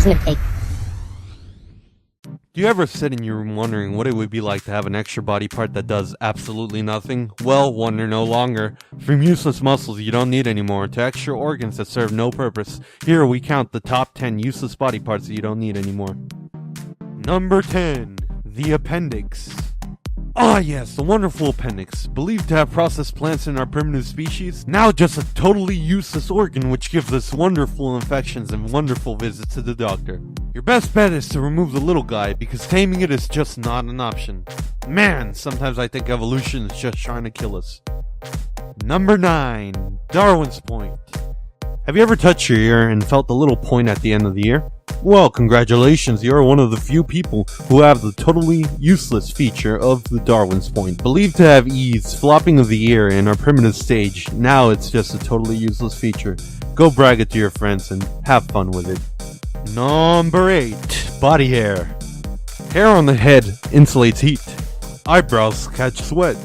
doesn't it take? Do you ever sit in your room wondering what it would be like to have an extra body part that does absolutely nothing? Well, wonder no longer. From useless muscles you don't need anymore to extra organs that serve no purpose, here we count the top 10 useless body parts that you don't need anymore. Number 10. The Appendix. Ah yes, the wonderful appendix, believed to have processed plants in our primitive species, now just a totally useless organ which gives us wonderful infections and wonderful visits to the doctor. Your best bet is to remove the little guy, because taming it is just not an option. Man, sometimes I think evolution is just trying to kill us. Number 9. Darwin's Point. Have you ever touched your ear and felt the little point at the end of the ear? Well, congratulations, you are one of the few people who have the totally useless feature of the Darwin's Point. Believed to have ease, flopping of the ear in our primitive stage, now it's just a totally useless feature. Go brag it to your friends and have fun with it. Number 8. Body hair. Hair on the head insulates heat. Eyebrows catch sweat.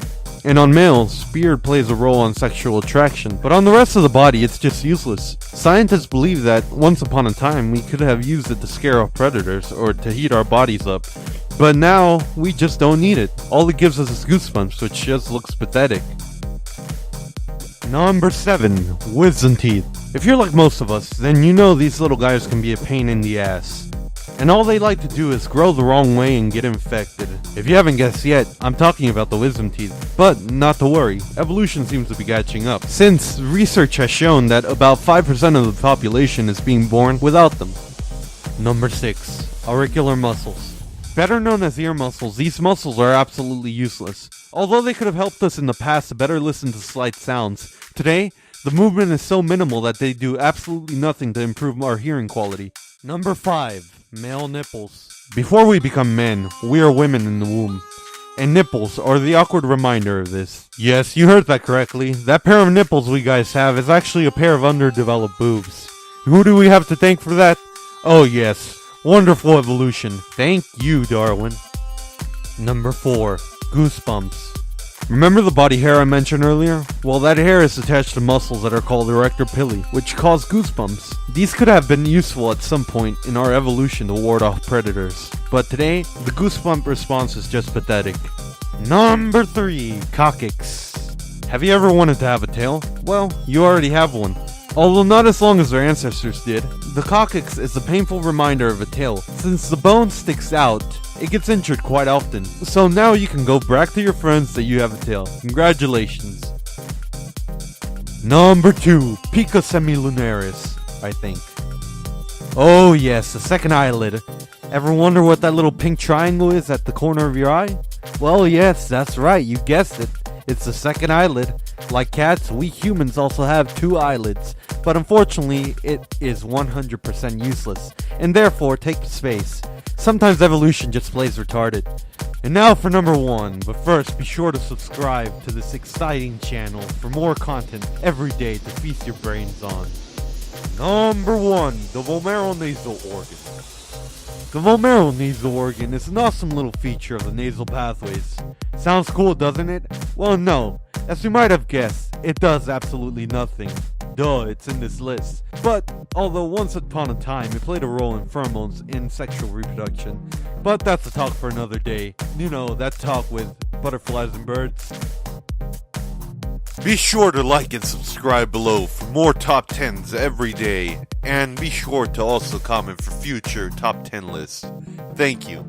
And on males, beard plays a role on sexual attraction, but on the rest of the body it's just useless. Scientists believe that once upon a time we could have used it to scare off predators or to heat our bodies up, but now we just don't need it. All it gives us is goosebumps, which just looks pathetic. Number 7. Wisdom teeth. If you're like most of us, then you know these little guys can be a pain in the ass. And all they like to do is grow the wrong way and get infected. If you haven't guessed yet, I'm talking about the wisdom teeth. But not to worry, evolution seems to be catching up, since research has shown that about 5% of the population is being born without them. Number 6. Auricular muscles. Better known as ear muscles, these muscles are absolutely useless. Although they could have helped us in the past to better listen to slight sounds, today, the movement is so minimal that they do absolutely nothing to improve our hearing quality. Number 5. Male nipples. Before we become men, we are women in the womb. And nipples are the awkward reminder of this. Yes, you heard that correctly. That pair of nipples we guys have is actually a pair of underdeveloped boobs. Who do we have to thank for that? Oh yes, wonderful evolution. Thank you, Darwin. Number 4. Goosebumps. Remember the body hair I mentioned earlier? Well, that hair is attached to muscles that are called erector pili, which cause goosebumps. These could have been useful at some point in our evolution to ward off predators, but today, the goosebump response is just pathetic. Number 3. Coccyx. Have you ever wanted to have a tail? Well, you already have one. Although not as long as our ancestors did, the coccyx is a painful reminder of a tail. Since the bone sticks out, it gets injured quite often. So now you can go brag to your friends that you have a tail. Congratulations. Number 2. Plica Semilunaris, I think. Oh yes, the second eyelid. Ever wonder what that little pink triangle is at the corner of your eye? Well yes, that's right, you guessed it. It's the second eyelid. Like cats, we humans also have 2 eyelids, but unfortunately it is 100% useless, and therefore takes space. Sometimes evolution just plays retarded. And now for number 1, but first be sure to subscribe to this exciting channel for more content every day to feast your brains on. Number 1, the vomeronasal organ. The vomeronasal organ is an awesome little feature of the nasal pathways. Sounds cool, doesn't it? Well, no. As you might have guessed, it does absolutely nothing. Duh, it's in this list. But, although once upon a time it played a role in pheromones in sexual reproduction, but that's a talk for another day. You know, that talk with butterflies and birds. Be sure to like and subscribe below for more top 10s every day, and be sure to also comment for future top 10 lists. Thank you.